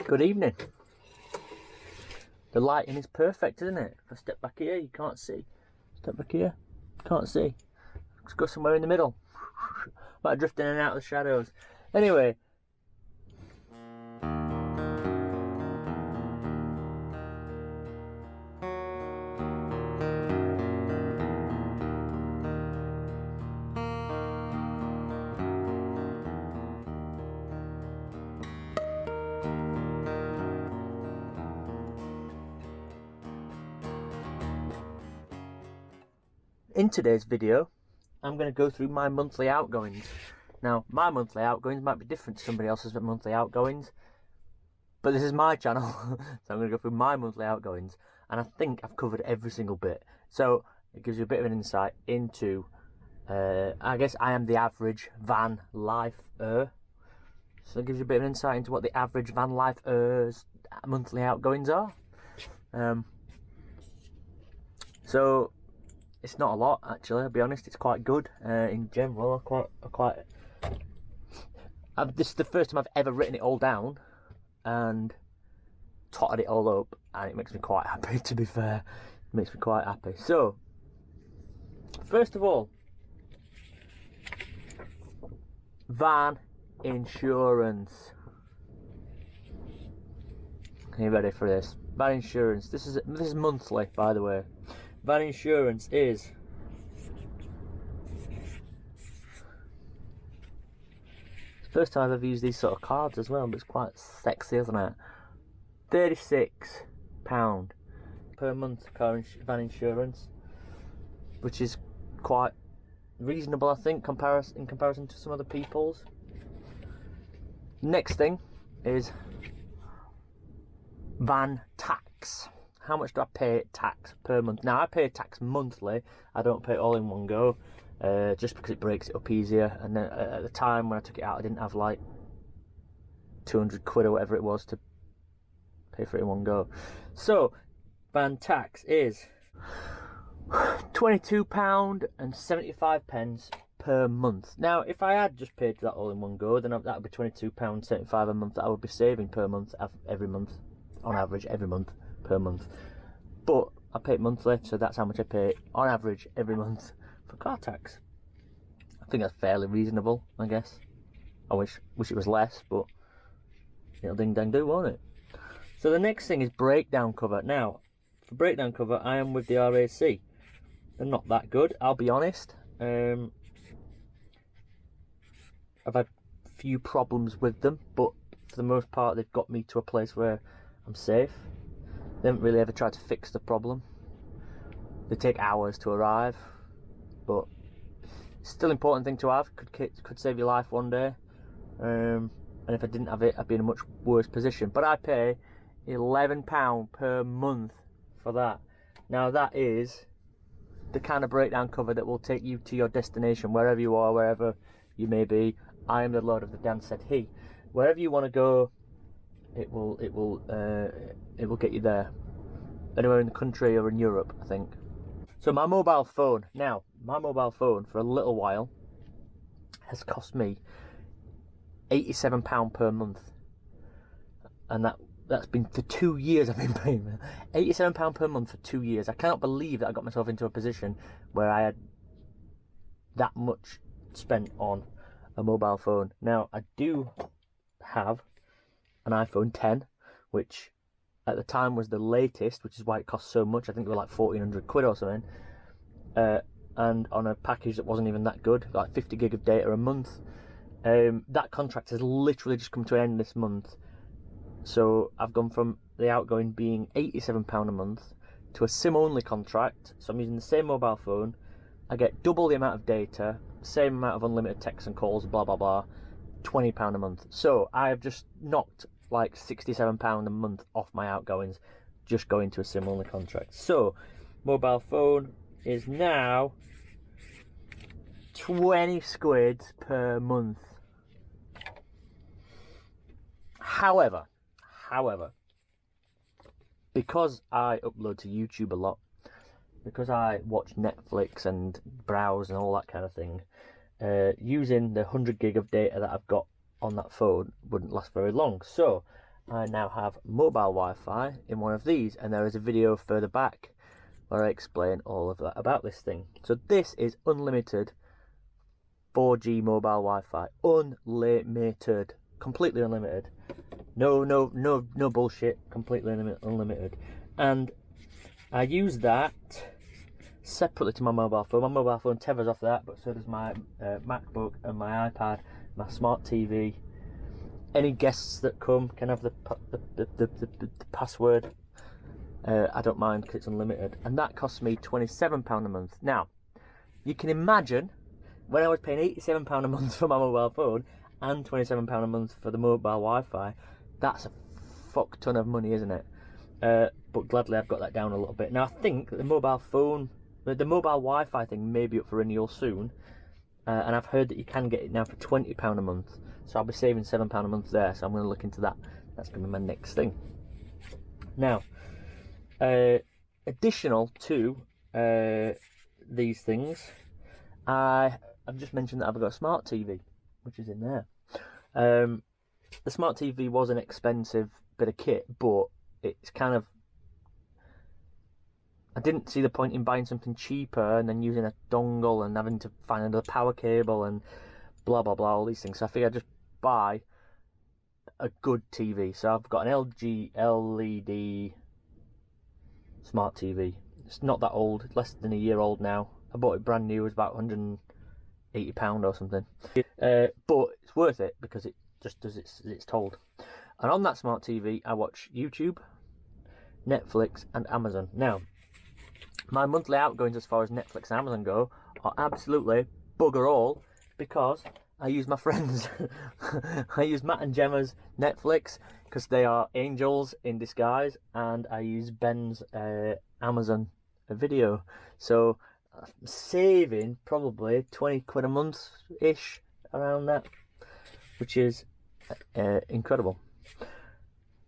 Good evening. The lighting is perfect, isn't it? If I step back here, you can't see. Step back here, can't see. Let's go somewhere in the middle. Might drift in and out of the shadows. Anyway. In today's video, I'm going to go through my monthly outgoings. Now, my monthly outgoings might be different to somebody else's monthly outgoings, but this is my channel, so I'm going to go through my monthly outgoings, and I think I've covered every single bit. So, it gives you a bit of an insight into, I guess I am the average van lifer. So it gives you a bit of an insight into what the average van lifer's monthly outgoings are. So, it's not a lot, actually, I'll be honest. It's quite good in general. This is the first time I've ever written it all down and totted it all up, and it makes me quite happy, to be fair. It makes me quite happy. So, first of all, van insurance. Are you ready for this? Van insurance. This is monthly, by the way. Van insurance is first time I've ever used these sort of cards as well, but it's quite sexy, isn't it? £36 per month van insurance, which is quite reasonable, I think, in comparison to some other people's. Next thing is van tax. How much do I pay tax per month? Now, I pay tax monthly. I don't pay it all in one go, just because it breaks it up easier. And then at the time when I took it out, I didn't have like 200 quid or whatever it was to pay for it in one go. So, van tax is £22.75 per month. Now, if I had just paid that all in one go, then that would be £22.75 a month that I would be saving per month, every month, on average, every month. Per month, but I pay it monthly, so that's how much I pay on average every month for car tax. I think that's fairly reasonable, I guess. I wish it was less, but it'll ding dang do, won't it? So the next thing is breakdown cover. Now, for breakdown cover, I am with the RAC. They're not that good, I'll be honest. I've had a few problems with them, but for the most part, they've got me to a place where I'm safe. They haven't really ever tried to fix the problem. They take hours to arrive, but it's still an important thing to have. Could save your life one day. And if I didn't have it, I'd be in a much worse position. But I pay £11 per month for that. Now that is the kind of breakdown cover that will take you to your destination, wherever you are, wherever you may be. I am the Lord of the Dance, said he. Wherever you want to go, it will get you there. Anywhere in the country or in Europe, I think. So my mobile phone. Now, my mobile phone for a little while has cost me £87 per month. And that's been for 2 years I've been paying. £87 per month for 2 years. I cannot believe that I got myself into a position where I had that much spent on a mobile phone. Now, I do have an iPhone 10, which at the time was the latest, which is why it cost so much. I think they were like 1,400 quid or something, and on a package that wasn't even that good, like 50 gig of data a month. That contract has literally just come to an end this month, so I've gone from the outgoing being £87 a month to a SIM only contract. So I'm using the same mobile phone, I get double the amount of data, same amount of unlimited texts and calls, blah blah blah, £20 a month. So I have just knocked like £67 a month off my outgoings, just going to a SIM only contract. So mobile phone is now 20 squid per month. However, because I upload to YouTube a lot, because I watch Netflix and browse and all that kind of thing, using the 100 gig of data that I've got on that phone wouldn't last very long. So I now have mobile Wi-Fi in one of these, and there is a video further back where I explain all of that about this thing. So this is unlimited 4G mobile Wi-Fi, unlimited, completely unlimited. No bullshit, completely unlimited. And I use that separately to my mobile phone. My mobile phone tethers off that, but so does my MacBook and my iPad, my smart TV. Any guests that come can have the password. I don't mind because it's unlimited, and that costs me £27 a month. Now, you can imagine when I was paying £87 a month for my mobile phone and £27 a month for the mobile Wi-Fi. That's a fuck ton of money, isn't it? But gladly I've got that down a little bit. Now I think that the mobile Wi-Fi thing may be up for renewal soon, and I've heard that you can get it now for £20 a month. So I'll be saving £7 a month there. So I'm going to look into that. That's going to be my next thing. Now, additional to these things, I've just mentioned that I've got a smart TV, which is in there. The smart TV was an expensive bit of kit, but it's kind of, I didn't see the point in buying something cheaper and then using a dongle and having to find another power cable and blah blah blah, all these things. So I figured I'd just buy a good TV. So I've got an LG LED smart TV. It's not that old, less than a year old now. I bought it brand new. It was about £180 or something. But it's worth it because it just does it's told. And on that smart TV, I watch YouTube, Netflix, and Amazon. Now, my monthly outgoings as far as Netflix and Amazon go are absolutely bugger all because I use my friends. I use Matt and Gemma's Netflix because they are angels in disguise, and I use Ben's Amazon Video. So I'm saving probably 20 quid a month-ish around that, which is incredible.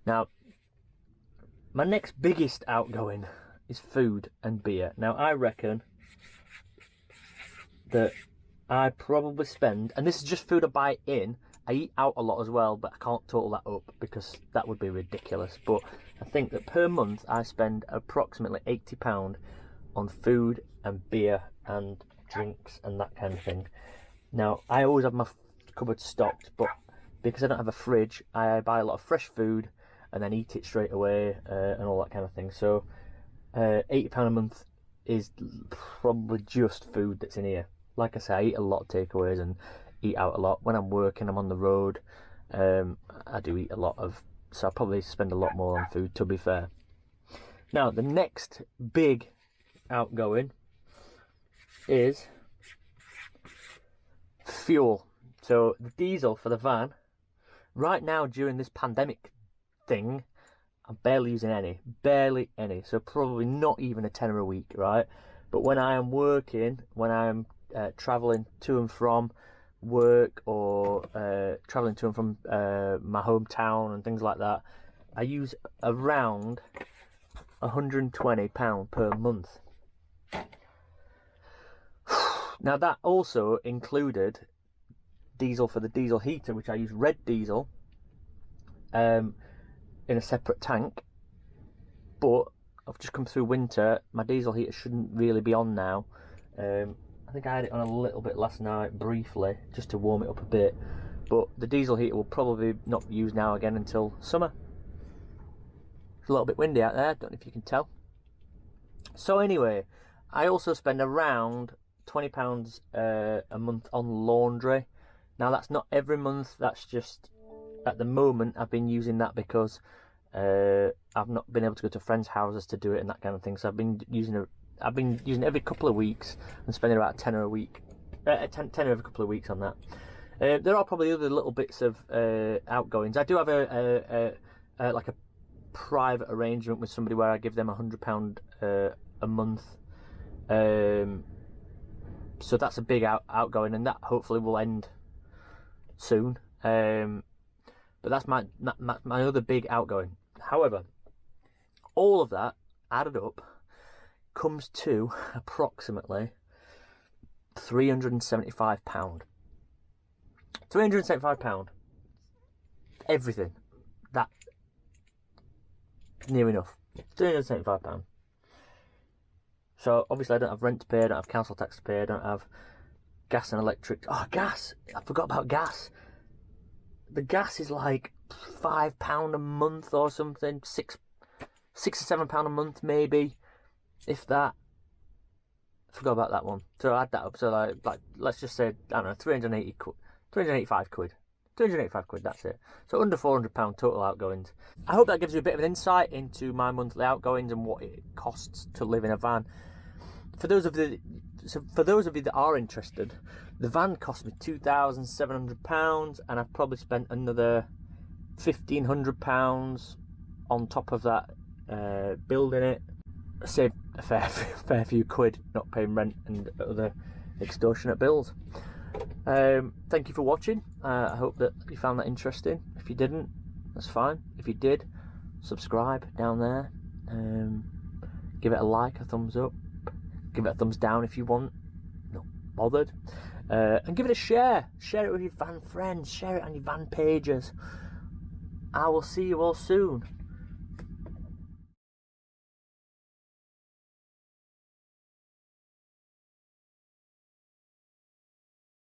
Now, my next biggest outgoing is food and beer. Now, I reckon that I probably spend, and this is just food I buy in, I eat out a lot as well, but I can't total that up because that would be ridiculous. But I think that per month I spend approximately £80 on food and beer and drinks and that kind of thing. Now, I always have my cupboard stocked, but because I don't have a fridge, I buy a lot of fresh food and then eat it straight away and all that kind of thing. So £80 a month is probably just food that's in here. Like I say, I eat a lot of takeaways and eat out a lot. When I'm working, I'm on the road, I do eat a lot of, so I probably spend a lot more on food, to be fair. Now, the next big outgoing is fuel. So the diesel for the van, right now during this pandemic thing, I'm barely using barely any, so probably not even a tenner a week, right? But when I am working, when I'm travelling to and from work, or travelling to and from my hometown and things like that, I use around £120 per month. Now, that also included diesel for the diesel heater, which I use red diesel in a separate tank. But I've just come through winter, my diesel heater shouldn't really be on now. I think I had it on a little bit last night, briefly, just to warm it up a bit. But the diesel heater will probably not be used now again until summer. It's a little bit windy out there, don't know if you can tell. So anyway, I also spend around £20 a month on laundry. Now, that's not every month, that's just at the moment I've been using that because I've not been able to go to friends' houses to do it and that kind of thing. So I've been using it every couple of weeks and spending about a tenner a week, tenner every couple of weeks on that. There are probably other little bits of outgoings. I do have like a private arrangement with somebody where I give them £100 a month. So that's a big outgoing, and that hopefully will end soon. But that's my other big outgoing. However, all of that added up comes to approximately £375. £375. Everything. That Near enough. £375. So obviously I don't have rent to pay, I don't have council tax to pay, I don't have gas and electric. Oh, gas! I forgot about gas. The gas is like £5 a month or something, £6 or £7 a month maybe, if that. I forgot about that one. So add that up. So like let's just say, I don't know, 385 quid. 385 quid, that's it. So under £400 total outgoings. I hope that gives you a bit of an insight into my monthly outgoings and what it costs to live in a van. For those of you that are interested, the van cost me £2,700, and I've probably spent another £1,500 on top of that building it. I saved a fair few quid not paying rent and other extortionate bills. Thank you for watching. I hope that you found that interesting. If you didn't, that's fine. If you did, subscribe down there. Give it a like, a thumbs up. Give it a thumbs down if you want. Not bothered. And give it a share. Share it with your van friends. Share it on your van pages. I will see you all soon.